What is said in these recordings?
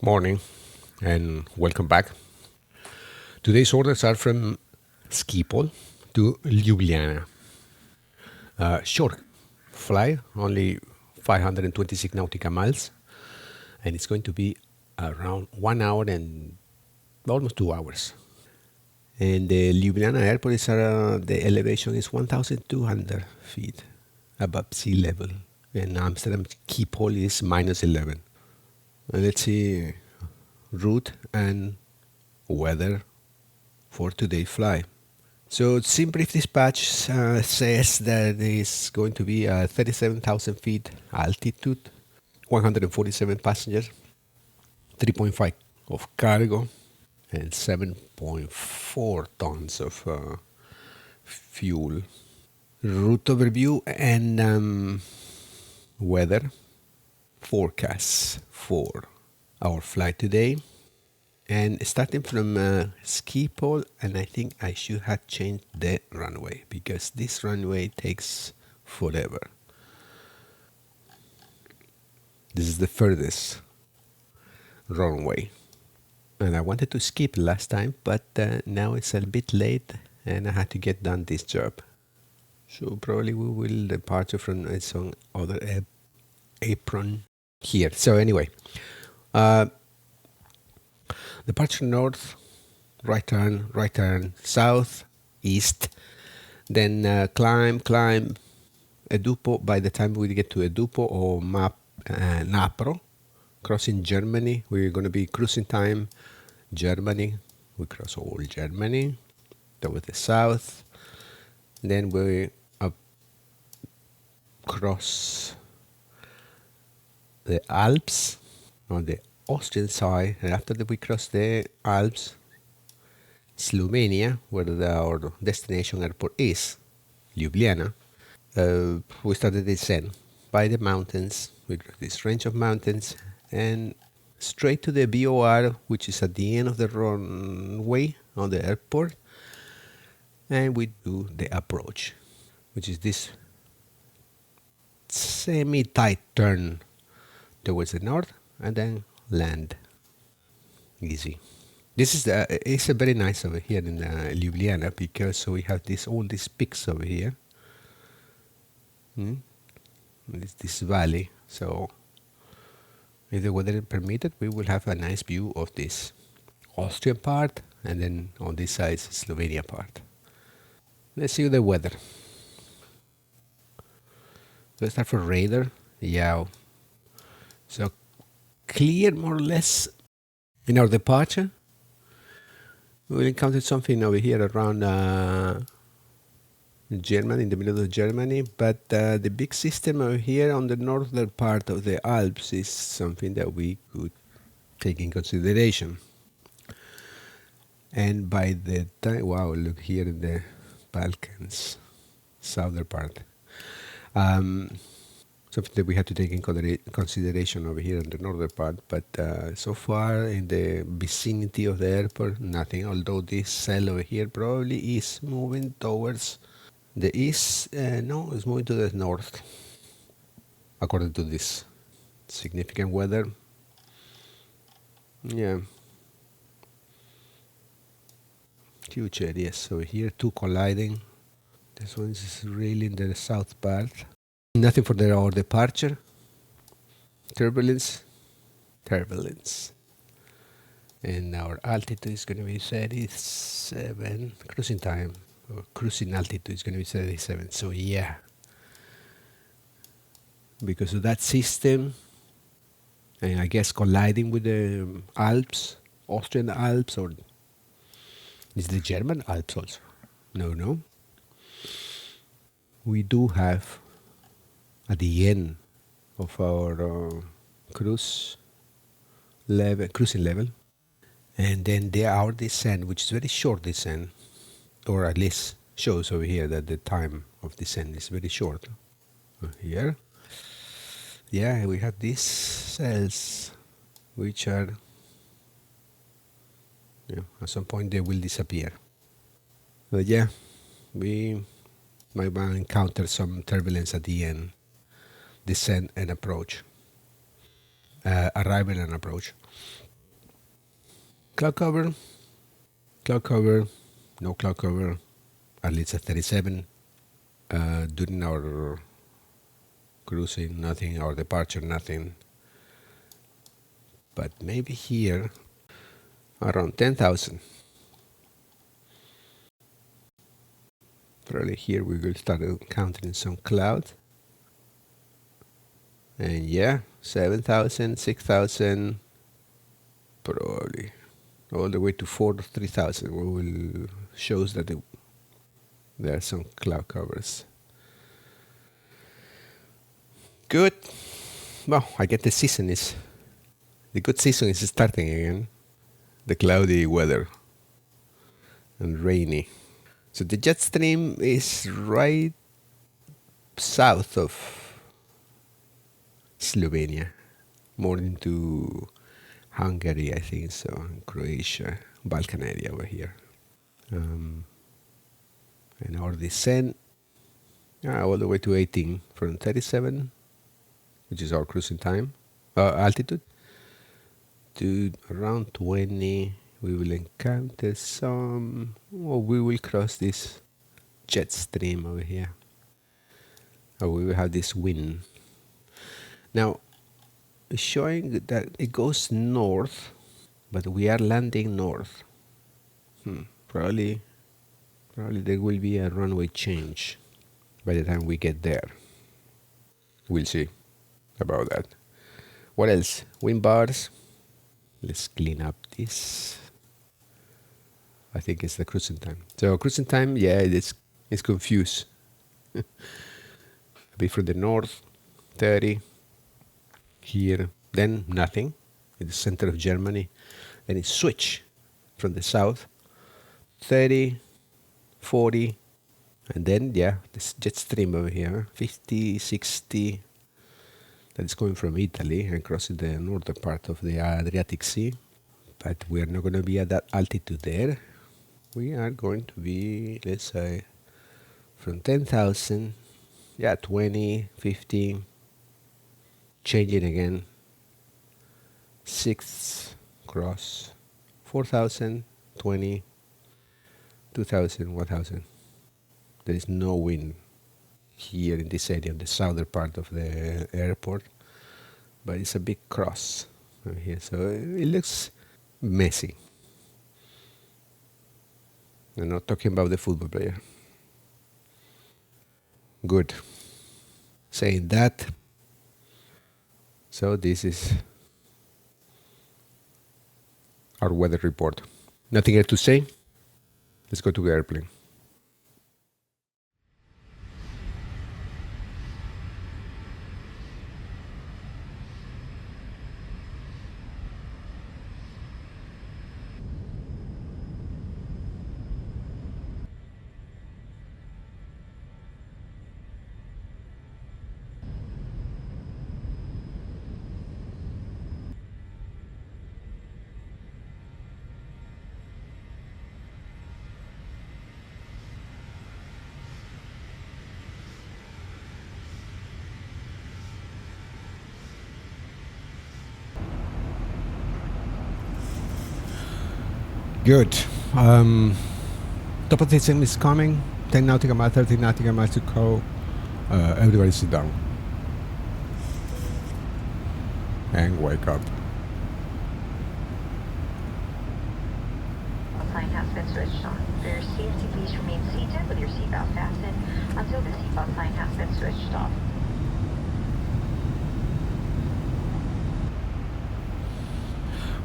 Morning and welcome back. Today's orders are from Schiphol to Ljubljana. Short flight, only 526 nautical miles, and it's going to be around 1 hour and almost 2 hours. And the Ljubljana airport is the elevation is 1,200 feet above sea level, and Amsterdam Schiphol is minus 11. Let's see route and weather for today's flight. So Simbrief Dispatch says that it's going to be 37,000 feet altitude, 147 passengers, 3.5 of cargo, and 7.4 tons of fuel. Route overview and weather forecasts for our flight today. And starting from Schiphol, and I think I should have changed the runway because this runway takes forever. This is the furthest runway. And I wanted to skip last time, but now it's a bit late and I had to get done this job. So probably we will depart from some other apron here. So anyway, departure north, right turn, south, east, then climb, Edupo. By the time we get to Edupo or Napro, crossing Germany, we're going to be cruising time, Germany. We cross all Germany, towards the south, then we cross the Alps on the Austrian side, and after that we cross the Alps, Slovenia, where our destination airport is, Ljubljana. We started the descent by the mountains. We cross this range of mountains and straight to the BOR, which is at the end of the runway on the airport, and we do the approach, which is this semi-tight turn towards the north and then land. Easy. This is it's a very nice over here in Ljubljana because we have all these peaks over here. This valley. So if the weather permitted, we will have a nice view of this Austrian part, and then on this side is Slovenia part. Let's see the weather. Let's start for radar. Yeah. So clear more or less in our departure. We will encounter something over here around Germany, in the middle of Germany, but the big system over here on the northern part of the Alps is something that we could take in consideration. And by the time, wow, look here in the Balkans, southern part. Something that we have to take in consideration over here in the northern part, but so far in the vicinity of the airport, nothing, although this cell over here probably is moving towards the east. No, it's moving to the north, according to this significant weather. Yeah. Huge areas over here, two colliding. This one is really in the south part. Nothing for our departure. Turbulence. And our altitude is going to be 37. Cruising time, or cruising altitude is going to be 37. So yeah, because of that system, and I guess colliding with the Alps, Austrian Alps, or is the German Alps also? No. We do have at the end of our cruising level, and then our descent, which is very short descent, or at least shows over here that the time of descent is very short. Here, yeah, we have these cells, which are, at some point they will disappear. But yeah, we might encounter some turbulence at the end, descent and approach, arrival and approach. Cloud cover, cloud cover, no cloud cover, at least at 37. During our cruising, nothing, our departure, nothing. But maybe here, around 10,000. Probably here we will start encountering some cloud. And yeah, 7,000, 6,000, probably all the way to 4,000 or 3,000. We will shows that there are some cloud covers. Good. Well, I get the good season is starting again. The cloudy weather and rainy. So the jet stream is right south of Slovenia, more into Hungary, I think so, and Croatia, Balkan area over here. And our descent, all the way to 18 from 37, which is our cruising time, altitude, to around 20. We will encounter some, or we will cross this jet stream over here, or we will have this wind. Now, it's showing that it goes north, but we are landing north. Probably there will be a runway change by the time we get there. We'll see about that. What else? Wind bars. Let's clean up this. I think it's the cruising time. So cruising time, yeah, it's confused. A bit from the north, 30. Here, then nothing. In the center of Germany. Then it switch from the south, 30, 40. And then, yeah, this jet stream over here, 50, 60. That's going from Italy and crossing the northern part of the Adriatic Sea. But we are not going to be at that altitude there. We are going to be, let's say, from 10,000, 20, 15, changing again, 6 cross, 4,000, 20, 2,000, 1,000. There is no wind here in this area, in the southern part of the airport, but it's a big cross over here, so it looks messy. I'm not talking about the football player. Good. Saying that, so this is our weather report. Nothing else to say? Let's go to the airplane. Good. Top of the sim is coming. 10 nautical miles, 13 nautical miles to go. Everybody sit down. And wake up. Sign has been switched on. For your safety, please remain seated with your seatbelt fastened until the seatbelt sign has been switched off.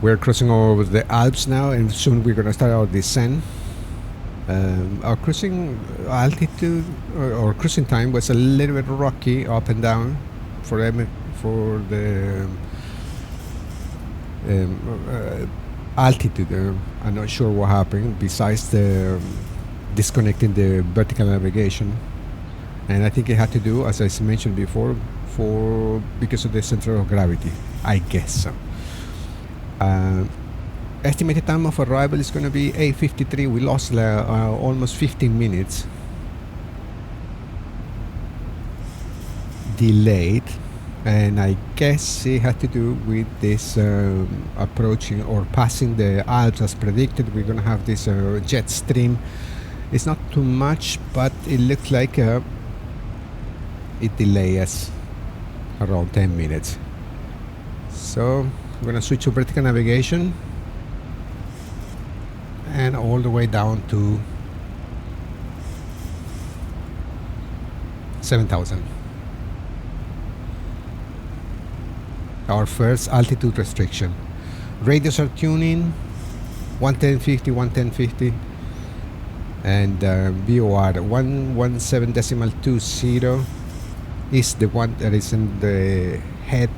We're crossing over the Alps now, and soon we're going to start our descent. Our cruising altitude or cruising time was a little bit rocky, up and down, for the altitude. I'm not sure what happened besides the disconnecting the vertical navigation, and I think it had to do, as I mentioned before, because of the center of gravity. I guess so. Estimated time of arrival is going to be 8:53. We lost almost 15 minutes. Delayed. and I guess it had to do with this approaching or passing the Alps as predicted. We're gonna have this jet stream. It's not too much, but it looks like it delays us around 10 minutes. So I'm gonna switch to vertical navigation and all the way down to 7,000. Our first altitude restriction. Radios are tuning 110.50, 110.50, and VOR 117.20 is the one that is in the head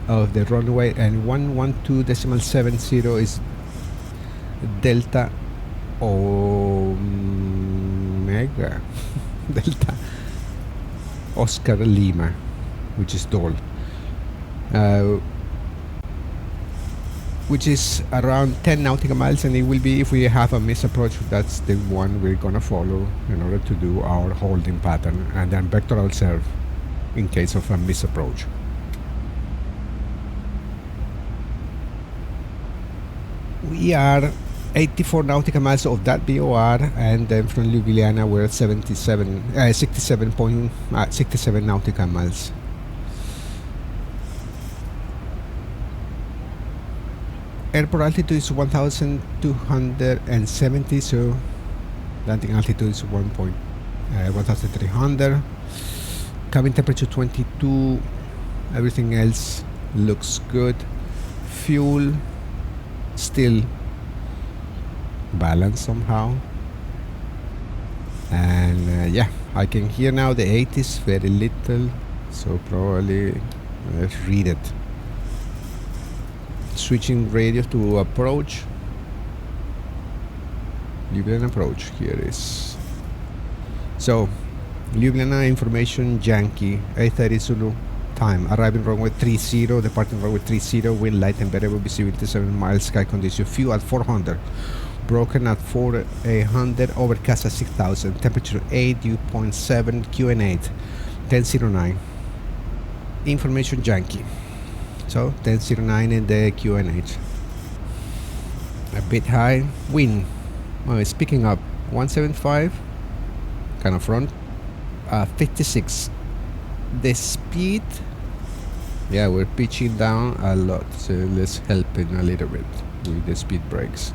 of the runway, and 112.70 is Delta Omega Delta Oscar Lima, which is DOL, which is around 10 nautical miles, and it will be, if we have a misapproach, that's the one we're gonna follow in order to do our holding pattern, and then vector ourselves in case of a misapproach. We are 84 nautical miles of that VOR, and then from Ljubljana we're at 67 nautical miles. Airport altitude is 1,270, so landing altitude is 1,300. Cabin temperature 22. Everything else looks good. Fuel still balanced somehow, and yeah, I can hear now the 80s very little, so probably let's read it. Switching radio to approach. Ljubljana approach, here is. So Ljubljana information Yankee 8:30 Zulu time, arriving runway 30, departing runway 30, wind light and variable visibility 7 miles, sky condition, fuel at 400, broken at 4,800, overcast at 6,000, temperature 8, dew point 7, QN8, 1009. Information Yankee. So 1009 in the QN8. A bit high. Wind. Oh, it's picking up. 175. Kind of front. 56. The speed. Yeah, we're pitching down a lot. So let's help it a little bit with the speed brakes.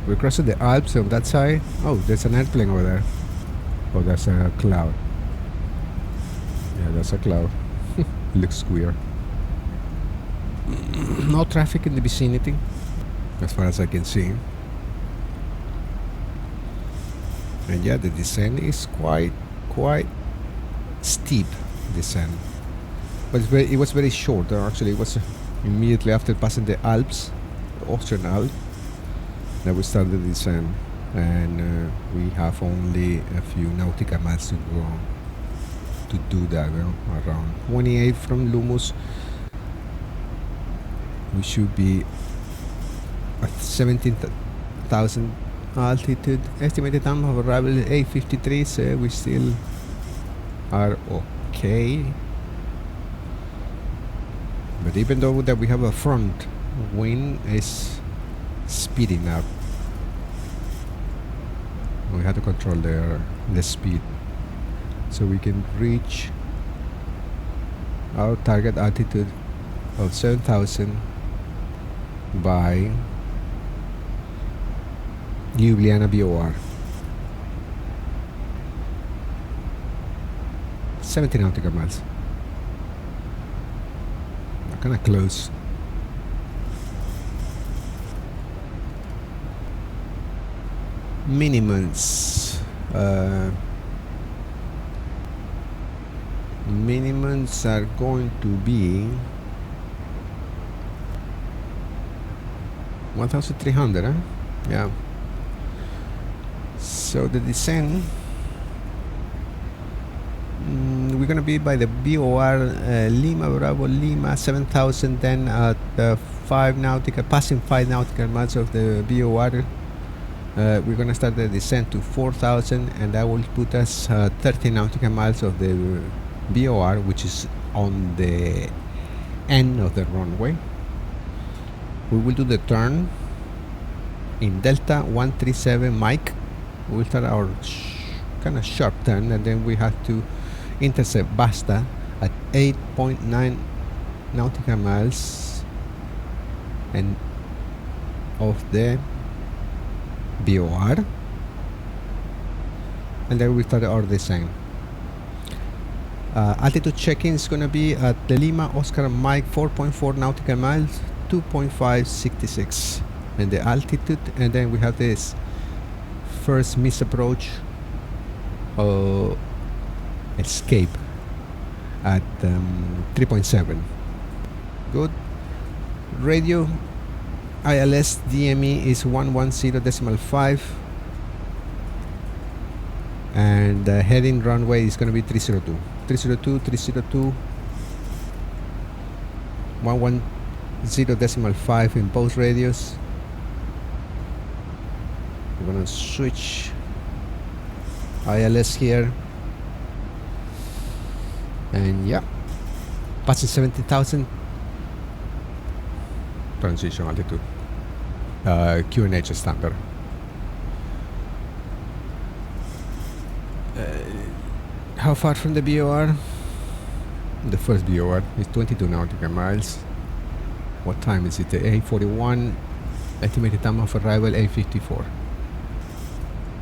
We're crossing the Alps on that side. Oh, there's an airplane over there. Oh, that's a cloud. Yeah, that's a cloud. Looks weird. No traffic in the vicinity, as far as I can see. And yeah, the descent is quite steep descent. But it was very short. Actually, it was immediately after passing the Alps, the Austrian Alps, that we started the descent, and we have only a few nautical miles to go to do that. Around 28 from Lumus, we should be at 17,000 altitude. Estimated time of arrival is 8:53, so we still are okay. But even though that we have a front wind, is speeding up. We have to control the speed so we can reach our target altitude of 7,000 by Ljubljana VOR. 17 nautical miles. Kind of close. Minimums. Minimums are going to be 1,300, huh? Yeah. So the descent, we're we're gonna be by the BOR Lima Bravo Lima 7,000, then at 5 nautical, passing 5 nautical miles of the BOR. We're gonna start the descent to 4,000, and that will put us 30 nautical miles of the BOR, which is on the end of the runway. We will do the turn in Delta 137 Mike. We'll start our kind of sharp turn, and then we have to intercept Basta at 8.9 nautical miles and of the BOR, and then we start our descent. Altitude check-in is going to be at the Lima Oscar Mike 4.4 nautical miles, 2.566, and the altitude, and then we have this first misapproach escape at 3.7. Good. Radio ILS DME is 110.5, and the heading runway is going to be 302, 110.5 in both radios. We're going to switch ILS here, and yeah, passing 70,000. Transition altitude, QNH standard. How far from the BOR? The first BOR is 22 nautical miles. What time is it? 8:41. Estimated time of arrival 8:54.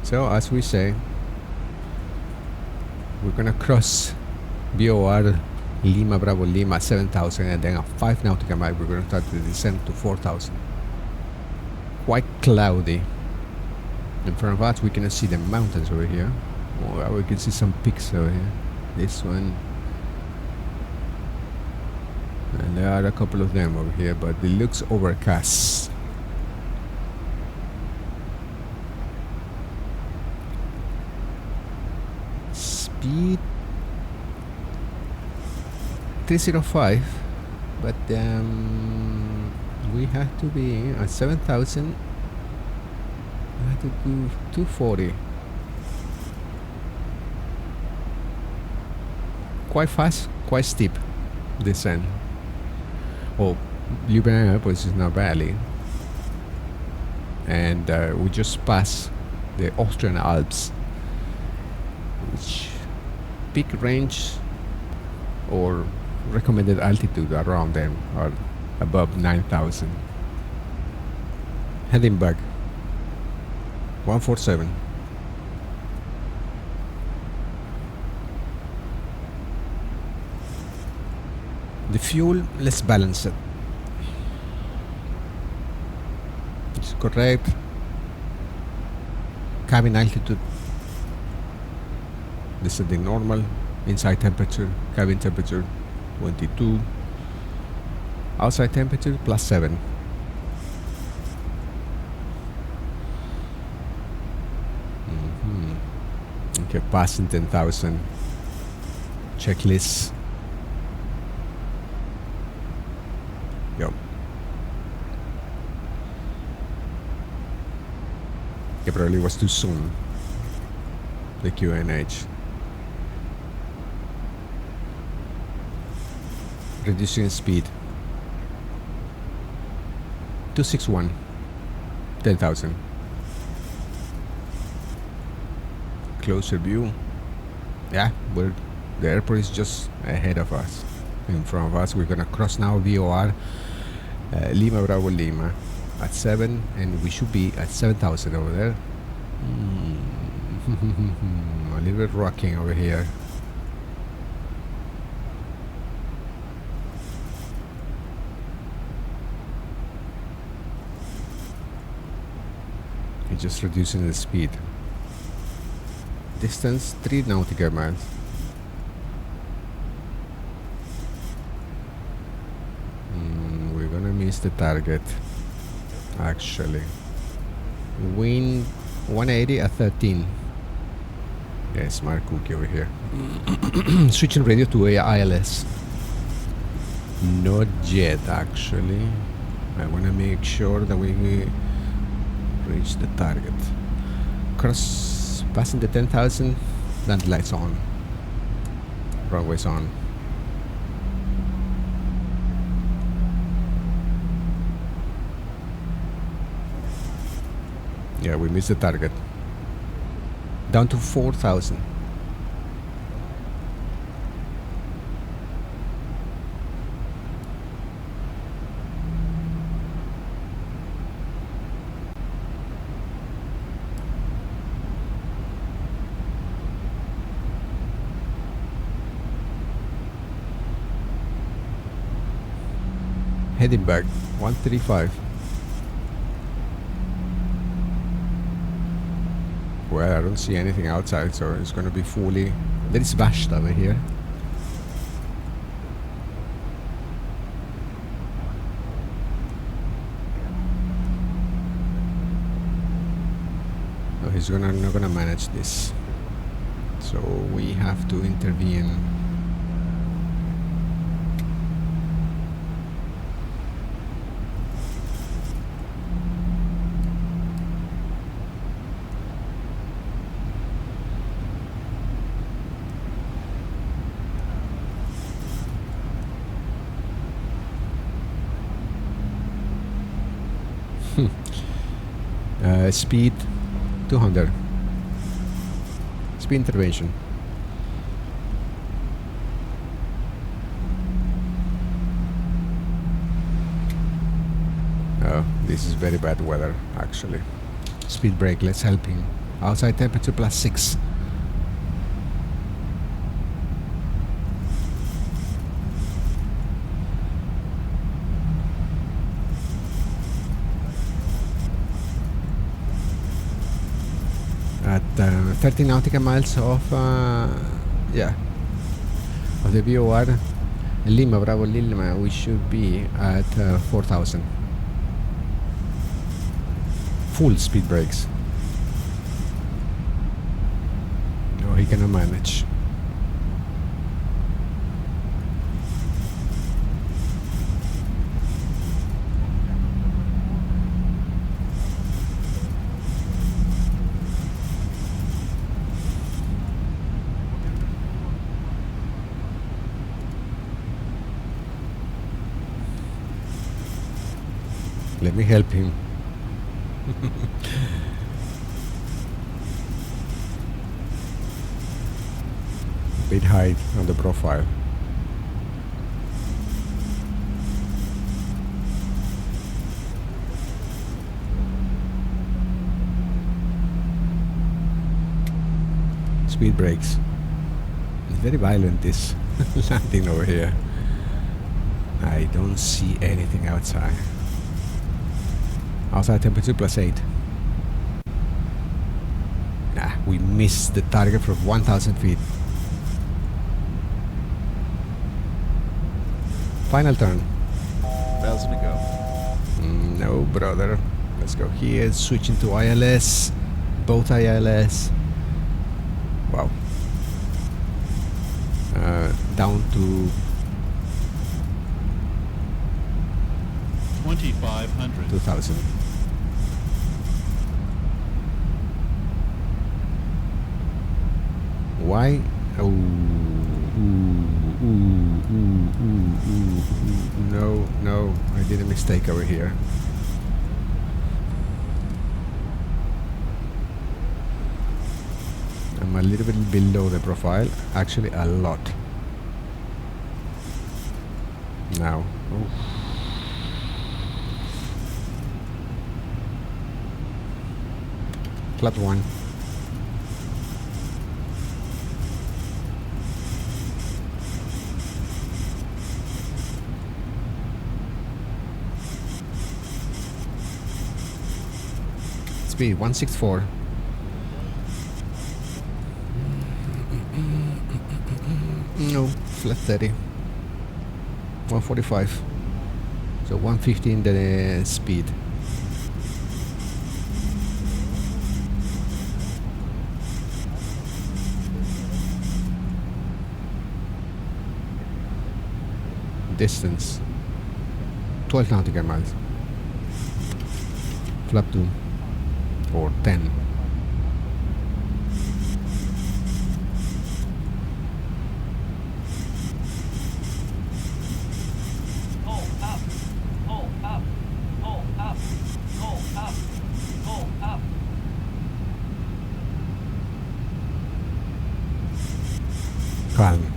So as we say, we're gonna cross BOR Lima Bravo Lima 7,000, and then at 5 nautical miles we're going to start the descent to 4,000. Quite cloudy. In front of us we can see the mountains over here. Oh, we can see some peaks over here. This one, and there are a couple of them over here, but it looks overcast. Speed 305, but we have to be at 7,000. We have to do 240. Quite fast, quite steep descent. Oh, Ljubljana Airport is not badly, and we just passed the Austrian Alps, which peak range or recommended altitude around them are above 9,000. Heading back 147. The fuel, let's balance it. It's correct. Cabin altitude, this is the normal. Inside temperature, cabin temperature 22, outside temperature +7. Okay, passing 10,000. Checklist. Yep. It probably was too soon, the QNH. Reducing speed 261, 10,000. Closer view. Yeah, the airport is just ahead of us. In front of us, we're gonna cross now VOR Lima Bravo Lima at 7, and we should be at 7,000 over there. A little bit rocking over here. Just reducing the speed. Distance 3 nautical miles. We're gonna miss the target, actually. Wind 180 at 13. Yeah, smart cookie over here. Switching radio to ILS. Not yet, actually. I want to make sure that we reach the target. Passing the 10,000, land lights on. Runways on. Yeah, we missed the target. Down to 4,000. Heading back, 135. Well, I don't see anything outside, so it's going to be fully... There is Vasht over here. No, he's not gonna manage this. So we have to intervene. Speed 200. Speed intervention. Oh, this is very bad weather, actually. Speed brake, let's help him. Outside temperature +6. At 30 nautical miles of the VOR Lima, Bravo Lima, we should be at 4,000. Full speed brakes. No, he cannot manage. Let me help him. Bit high on the profile. Speed brakes. It's very violent, this landing over here. I don't see anything outside. Outside temperature +8. Nah, we missed the target from 1,000 feet. Final turn. 1,000 to go. No, brother. Let's go here. Switching to ILS. Both ILS. Wow. Down to 2,500. 2,000. Why? Oh, no, I did a mistake over here. I'm a little bit below the profile, actually a lot. Now, flat 1. Speed 164. No, flat 30. 145. So 115 the speed. Distance 12 nautical miles. Flap 2 or 10. Calm.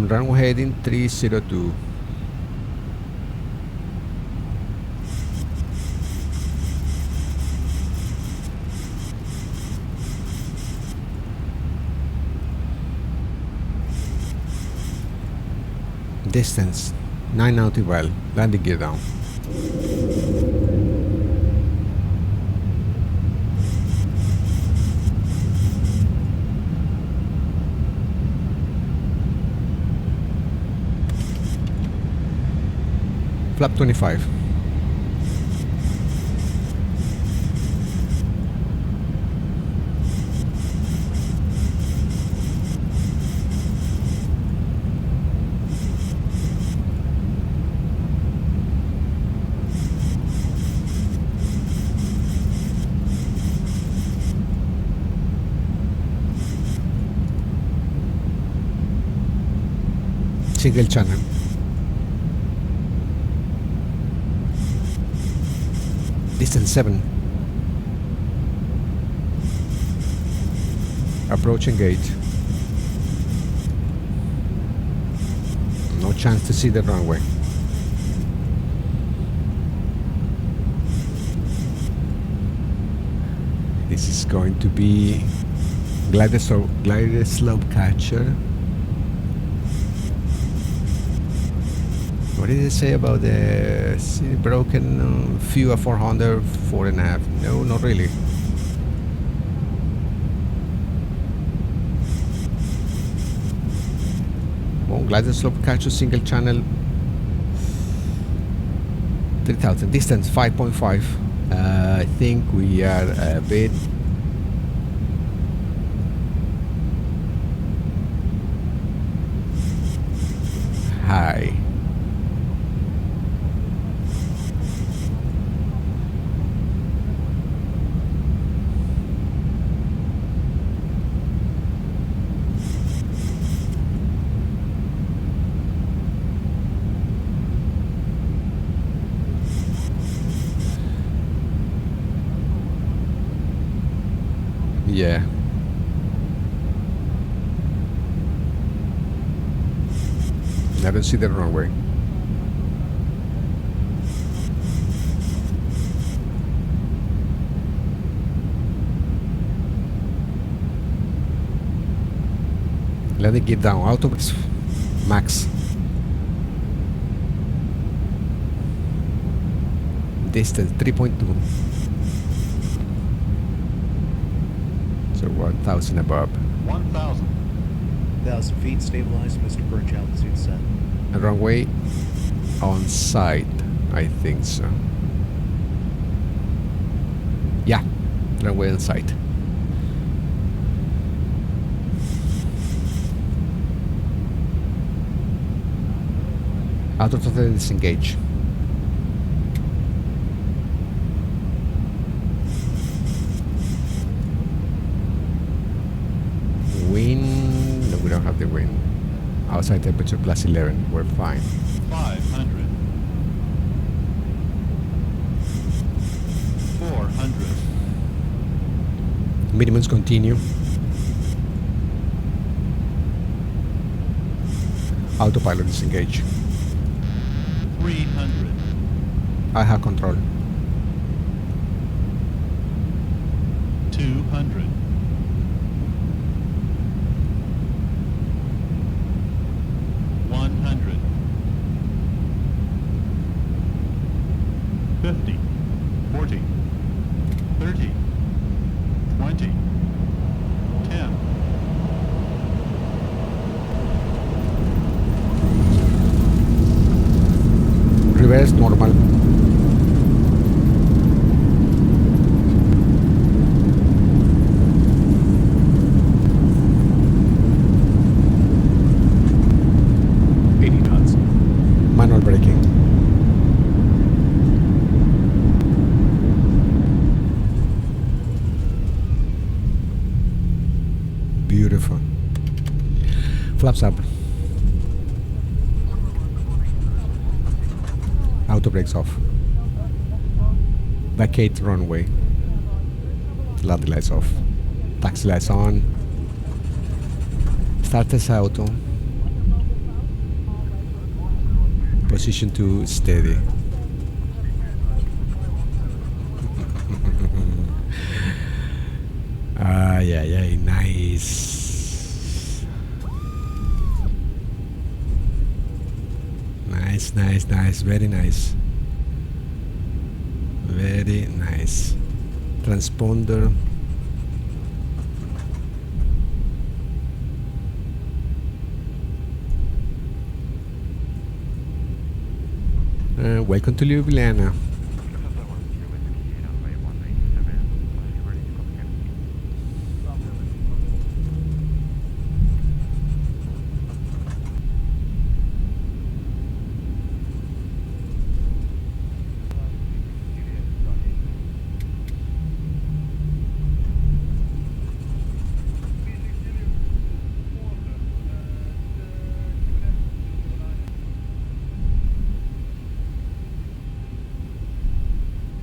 Runway heading 302. Distance 9 nautical mile. Landing gear down. Flap 25. Single channel. Distance 7. Approach engage. No chance to see the runway. This is going to be glider slope catcher. What did it say about the broken fuel 400, 4.5? No, not really. Well, glider slope catcher, single channel, 3000. Distance 5.5. I think we are a bit high. Yeah. I don't see the runway. Let it get down. Auto max. Distance 3.2. So 1,000 above. 1,000. 1,000 feet, stabilized, Mr. Birch, altitude set. A runway on site, I think so. Yeah, runway on site. Auto totally disengage. Wind, no, we don't have the wind. Outside temperature plus 11, we're fine. 500. 400. Minimums continue. Autopilot disengage. 300. I have control. 200. 100. 50. 40. 30. 20. 10. reverse, normal. Manual braking. Beautiful. Flaps up. Auto brakes off. Vacate runway. Landing lights off. Taxi lights on. Start as auto. Position to steady. Yeah, nice. Nice, very nice. Very nice. Transponder. Welcome to Ljubljana.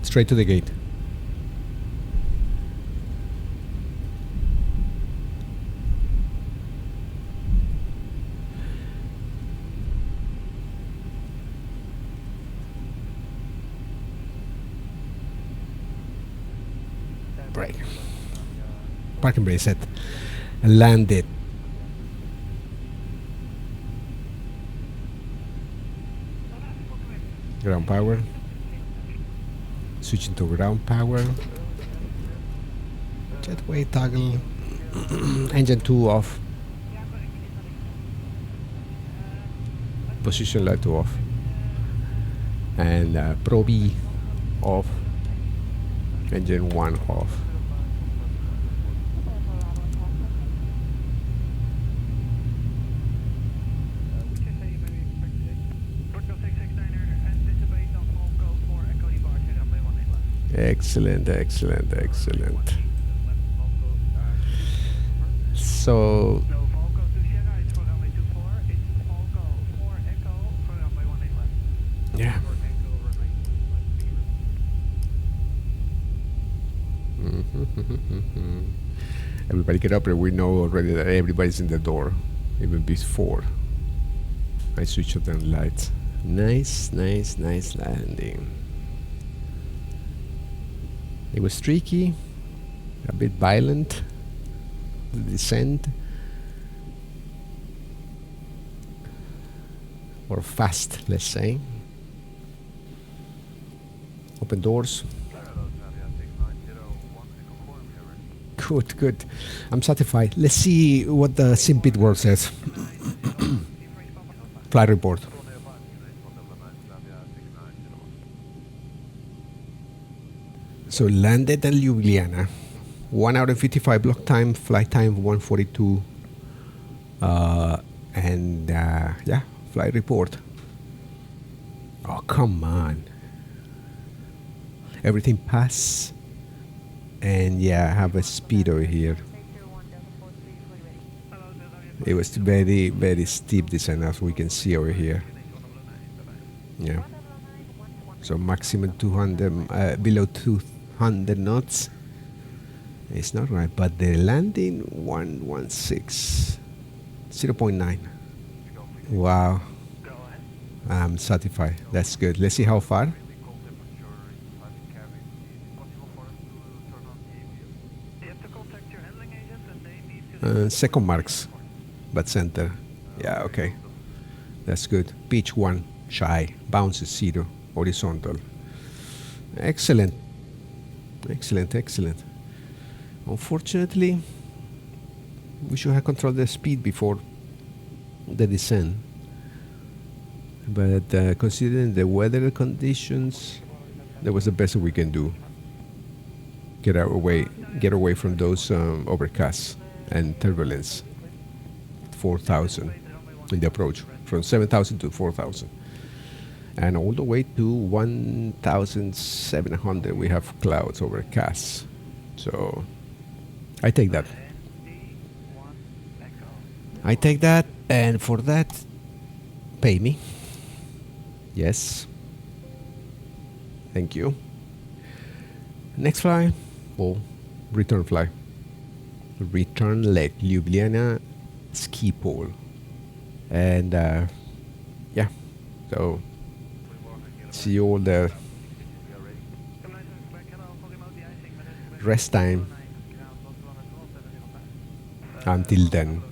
Straight to the gate. Brake. Parking brake set. Landed. Ground power. Switching to ground power. Jetway toggle. Engine 2 off. Position light off. And Pro B off. Engine 1 off. Excellent. So yeah. Everybody get up there. We know already that everybody's in the door, even before I switch on the lights. Nice landing. It was tricky, a bit violent, the descent, or fast, let's say. Open doors. Good. I'm satisfied. Let's see what the Simbitworld says. Flight report. So landed at Ljubljana, 1 hour and 55 block time, flight time 1:42, and yeah, flight report. Oh, come on. Everything pass, and yeah, I have a speed over here. It was very steep descent, as we can see over here. Yeah. So maximum 200, below 200 knots. It's not right, but the landing 116, 0.9. Wow. I'm satisfied. That's good. Let's see how far. Second marks, but center. Yeah, okay. That's good. Pitch 1, shy. Bounces 0, horizontal. Excellent. Unfortunately, we should have controlled the speed before the descent. But considering the weather conditions, that was the best we can do. Get away from those overcasts and turbulence. 4,000 in the approach, from 7,000 to 4,000, and all the way to 1,700 we have clouds overcasts. So I take that. And for that, pay me. Yes. Thank you. Next fly, well, return fly. Return leg, Ljubljana ski pole. And yeah, so see you all there. Rest time until then.